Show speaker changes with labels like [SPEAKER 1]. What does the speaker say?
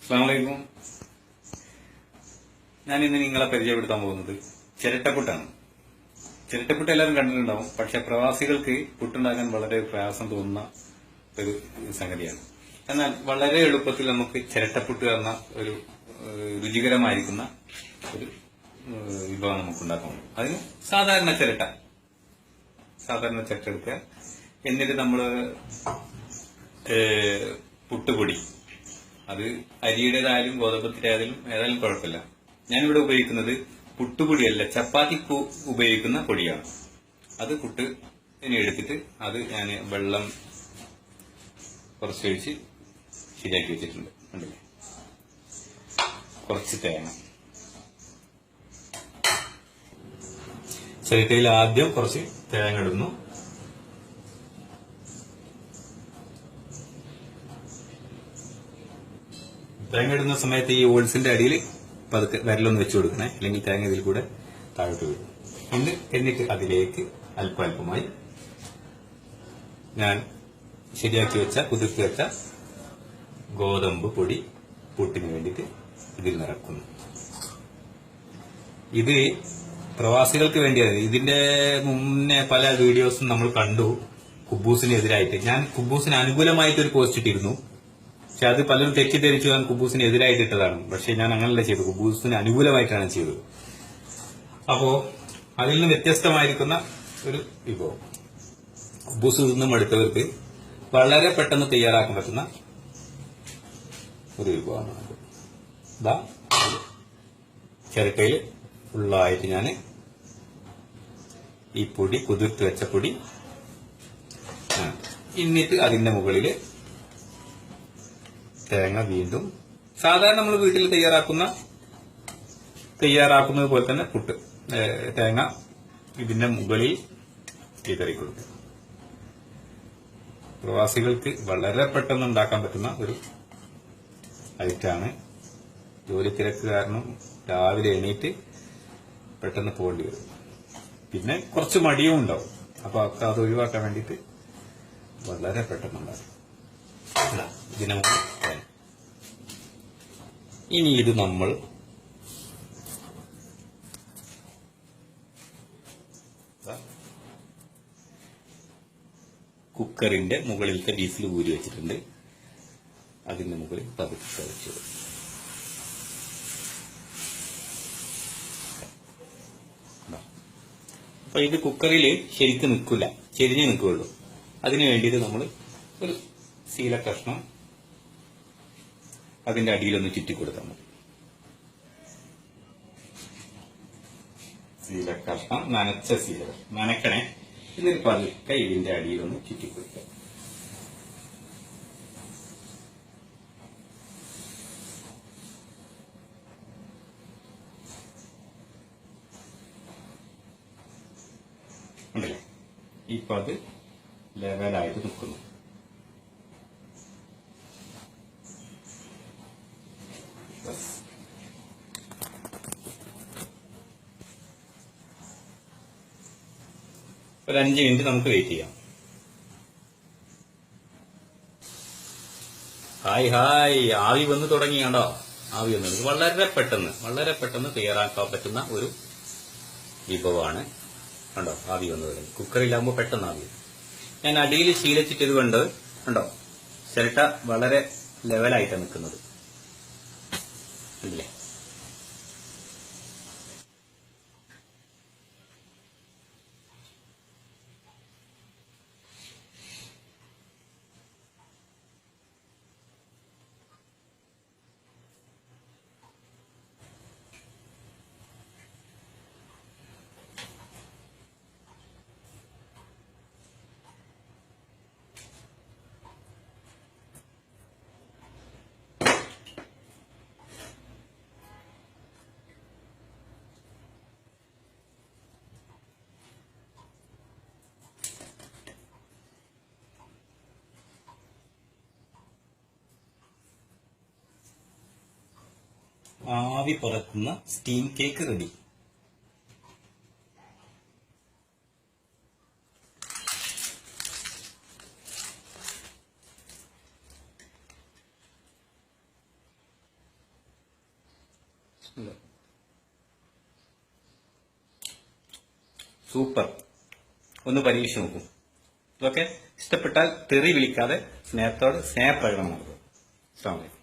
[SPEAKER 1] അസ്സലാമു അലൈക്കും. ഞാൻ ഇന്ന് നിങ്ങളെ പരിചയപ്പെടുത്താൻ പോകുന്നത് ചിരട്ടപ്പുട്ടാണ്. ചിരട്ടപ്പുട്ട് എല്ലാവരും കണ്ടിട്ടുണ്ടാവും. പക്ഷെ പ്രവാസികൾക്ക് പുട്ടുണ്ടാക്കാൻ വളരെ പ്രയാസം തോന്നുന്ന ഒരു സംഗതിയാണ്. എന്നാൽ വളരെ എളുപ്പത്തിൽ നമുക്ക് ചിരട്ടപ്പുട്ട് എന്ന ഒരു രുചികരമായിരിക്കുന്ന ഒരു വിഭവം നമുക്ക് ഉണ്ടാക്കാം. അതിന് സാധാരണ ചിരട്ട എടുക്കുക. എന്നിട്ട് നമ്മൾ പുട്ടുപൊടി, അത് അരിയുടേതായാലും ഗോതമ്പത്തിന്റെ ആയാലും ഏതായാലും കുഴപ്പമില്ല. ഞാനിവിടെ ഉപയോഗിക്കുന്നത് പുട്ടുപൊടിയല്ല, ചപ്പാത്തി ഉപയോഗിക്കുന്ന പൊടിയാണ്. അത് പുട്ട് ഇനി എടുത്തിട്ട് അത് ഞാൻ വെള്ളം കുറച്ചൊഴിച്ച് ശരിയാക്കി വെച്ചിട്ടുണ്ട്. കണ്ടില്ലേ? കുറച്ച് തേങ്ങ ചിരട്ടയിൽ ആദ്യം കുറച്ച് തേങ്ങ ഇടുന്നു. തേങ്ങ ഇടുന്ന സമയത്ത് ഈ ഓൾസിന്റെ അടിയിൽ പതുക്കെ വിരലൊന്ന് വെച്ചു കൊടുക്കണേ, അല്ലെങ്കിൽ തേങ്ങ ഇതിൽ കൂടെ താഴോട്ട് വീഴും. എന്നിട്ട് അതിലേക്ക് അല്പമായി ഞാൻ ശരിയാക്കി വെച്ച കുതിർത്തി വെച്ച ഗോതമ്പ് പൊടി പുട്ടിന് വേണ്ടിയിട്ട് ഇതിൽ നിറക്കുന്നു. ഇത് പ്രവാസികൾക്ക് വേണ്ടിയാണ്. ഇതിന്റെ മുന്നേ പല വീഡിയോസും നമ്മൾ കണ്ടു കുബൂസിനെതിരായിട്ട്. ഞാൻ കുബൂസിന് അനുകൂലമായിട്ട് ഒരു പോസ്റ്റ് ഇട്ടിരുന്നു. പക്ഷെ അത് പലരും തെറ്റിദ്ധരിച്ചു ഞാൻ കുബൂസിന് എതിരായിട്ട് ഇട്ടതാണ്. പക്ഷെ ഞാൻ അങ്ങനല്ല ചെയ്തത്, കുബൂസിന് അനുകൂലമായിട്ടാണ് ചെയ്തത്. അപ്പോ അതിൽ നിന്ന് വ്യത്യസ്തമായിരിക്കുന്ന ഒരു വിഭവം, കുബൂസ് നിന്നും അടുത്തവർക്ക് വളരെ പെട്ടെന്ന് തയ്യാറാക്കാൻ പറ്റുന്ന ഒരു വിഭവമാണ്. ഇതാ ചിരട്ടയിൽ ഫുള്ളായിട്ട് ഞാൻ ഈ പൊടി, കുതിർത്ത് വെച്ച പൊടി, എന്നിട്ട് അതിന്റെ മുകളിൽ തേങ്ങ വീണ്ടും സാധാരണ നമ്മൾ വീട്ടിൽ തയ്യാറാക്കുന്നത് പോലെ തന്നെ പുട്ട് തേങ്ങ ഇതിന്റെ മുകളിൽ വിതറി കൊടുക്കും. പ്രവാസികൾക്ക് വളരെ പെട്ടെന്ന് ഉണ്ടാക്കാൻ പറ്റുന്ന ഒരു ഐറ്റാണ്. ജോലി തിരക്ക് കാരണം രാവിലെ എണീറ്റ് പെട്ടെന്ന് പോകേണ്ടി വരും. പിന്നെ കുറച്ച് മടിയും ഉണ്ടാവും. അപ്പൊ അത് ഒഴിവാക്കാൻ വേണ്ടിയിട്ട് വളരെ പെട്ടെന്ന് ഉണ്ടാകും. ഇതിനെ ഇനി ഇത് നമ്മൾ കുക്കറിന്റെ മുകളിലത്തെ ബീസിൽ ഊരി വെച്ചിട്ടുണ്ട്. അതിന്റെ മുകളിൽ പതുക്കെ വെച്ചത്. അപ്പൊ ഇത് കുക്കറിൽ ശരിക്കും നിൽക്കില്ല, ചെരിഞ്ഞ് നിൽക്കുകയുള്ളൂ. അതിനു വേണ്ടിയിട്ട് നമ്മൾ ഒരു ശീല കഷ്ണം അതിന്റെ അടിയിലൊന്ന് ചുറ്റിക്കൊടുത്താൽ മതി. ശീല കഷ്ണം നനച്ച ശീല നനക്കണേ. എന്നിട്ട് പതുക്കെ ഇതിന്റെ അടിയിലൊന്ന് ചുറ്റിക്കൊടുക്കുക. ഉണ്ടല്ലേ? ഇപ്പൊ അത് ലെവലായിട്ട് നിൽക്കുന്നു. ഒരു 5 മിനിറ്റ് നമുക്ക് വെയിറ്റ് ചെയ്യാം. ഹായ് ആവി വന്ന് തുടങ്ങി. കണ്ടോ? ആവി വന്നത് വളരെ പെട്ടെന്ന് തയ്യാറാക്കാൻ പറ്റുന്ന ഒരു വിഭവമാണ്. കണ്ടോ? ആവി വന്നു തുടങ്ങി. കുക്കറിലാകുമ്പോൾ പെട്ടെന്ന് ആവി. ഞാൻ അടിയിൽ ശീലിച്ചിട്ടത് കൊണ്ട് കണ്ടോ ചിരട്ട വളരെ ലെവലായിട്ടാണ് നിൽക്കുന്നത്. ഇല്ലേ? ആവി പറക്കുന്ന സ്റ്റീം കേക്ക് റെഡി. സൂപ്പർ. ഒന്ന് പരീക്ഷിച്ച് നോക്കൂ. ഓക്കെ, ഇഷ്ടപ്പെട്ടാൽ തെറി വിളിക്കാതെ സ്നേഹത്തോട് സ്നേഹപ്രകടനം നടത്തും. അസ്സലാമു അലൈക്കും.